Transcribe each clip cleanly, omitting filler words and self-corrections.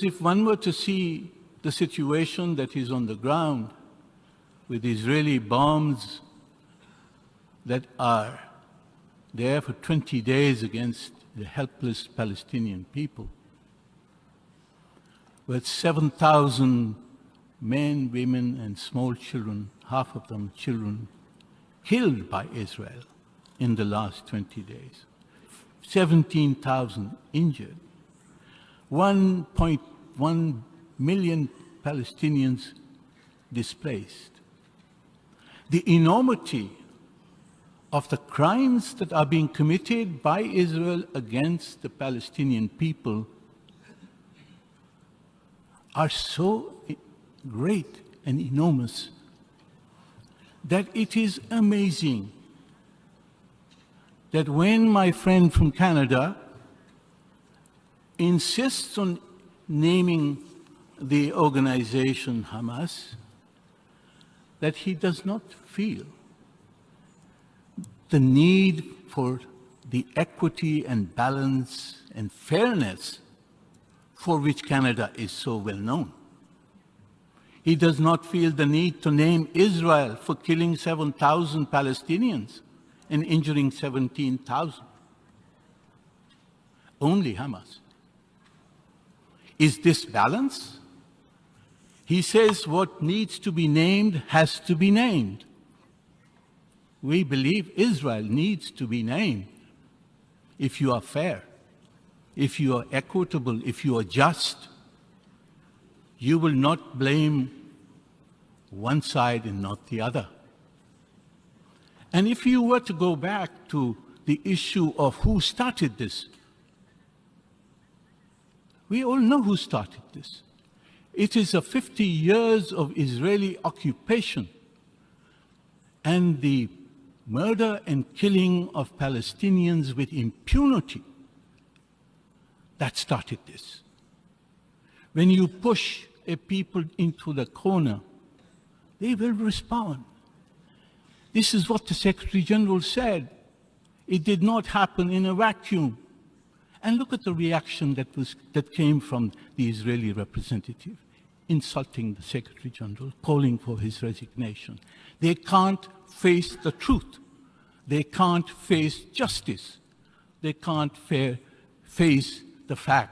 If one were to see the situation that is on the ground with Israeli bombs that are there for 20 days against the helpless Palestinian people, with 7,000 men, women, and small children, half of them children, killed by Israel in the last 20 days, 17,000 injured, 1.1 million Palestinians displaced. The enormity of the crimes that are being committed by Israel against the Palestinian people are so great and enormous that it is amazing that when my friend from Canada insists on naming the organization Hamas, that he does not feel the need for the equity and balance and fairness for which Canada is so well known. He does not feel the need to name Israel for killing 7,000 Palestinians and injuring 17,000. Only Hamas. Is this balance? He says what needs to be named has to be named. We believe Israel needs to be named. If you are fair, if you are equitable, if you are just, you will not blame one side and not the other. And if you were to go back to the issue of who started this, we all know who started this. It is a 50 years of Israeli occupation and the murder and killing of Palestinians with impunity that started this. When you push a people into the corner, they will respond. This is what the Secretary General said. It did not happen in a vacuum. And look at the reaction that came from the Israeli representative, insulting the Secretary General, calling for his resignation. They can't face the truth. They can't face justice. They can't face the fact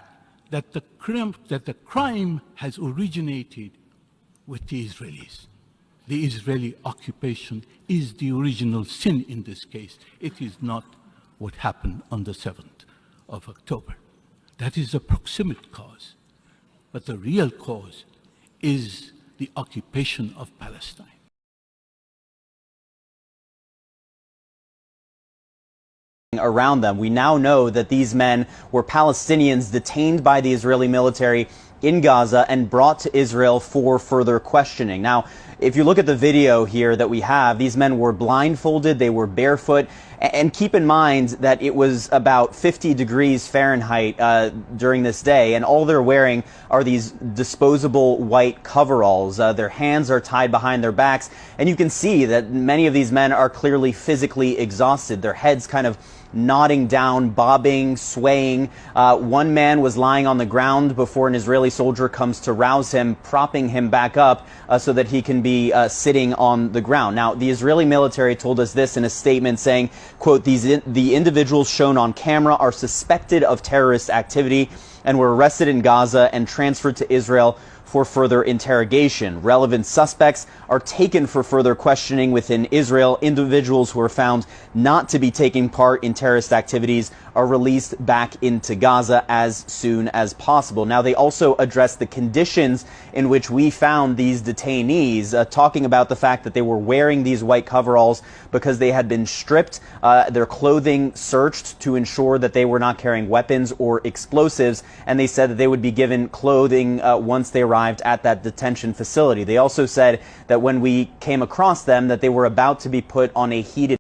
that the crime has originated with the Israelis. The Israeli occupation is the original sin in this case. It is not what happened on the 7th of October. That is the proximate cause. But the real cause is the occupation of Palestine. Around them. We now know that these men were Palestinians detained by the Israeli military in Gaza and brought to Israel for further questioning. Now, if you look at the video here that we have, these men were blindfolded, they were barefoot, and keep in mind that it was about 50 degrees Fahrenheit during this day, and all they're wearing are these disposable white coveralls. Their hands are tied behind their backs, and you can see that many of these men are clearly physically exhausted. Their heads kind of nodding down, bobbing, swaying. One man was lying on the ground before an Israeli soldier comes to rouse him, propping him back up so that he can be sitting on the ground. Now, the Israeli military told us this in a statement saying, quote, the individuals shown on camera are suspected of terrorist activity and were arrested in Gaza and transferred to Israel for further interrogation. Relevant suspects are taken for further questioning within Israel. Individuals who are found not to be taking part in terrorist activities are released back into Gaza as soon as possible. Now, they also addressed the conditions in which we found these detainees, talking about the fact that they were wearing these white coveralls because they had been stripped, their clothing searched to ensure that they were not carrying weapons or explosives, and they said that they would be given clothing once they arrived at that detention facility. They also said that when we came across them, that they were about to be put on a heated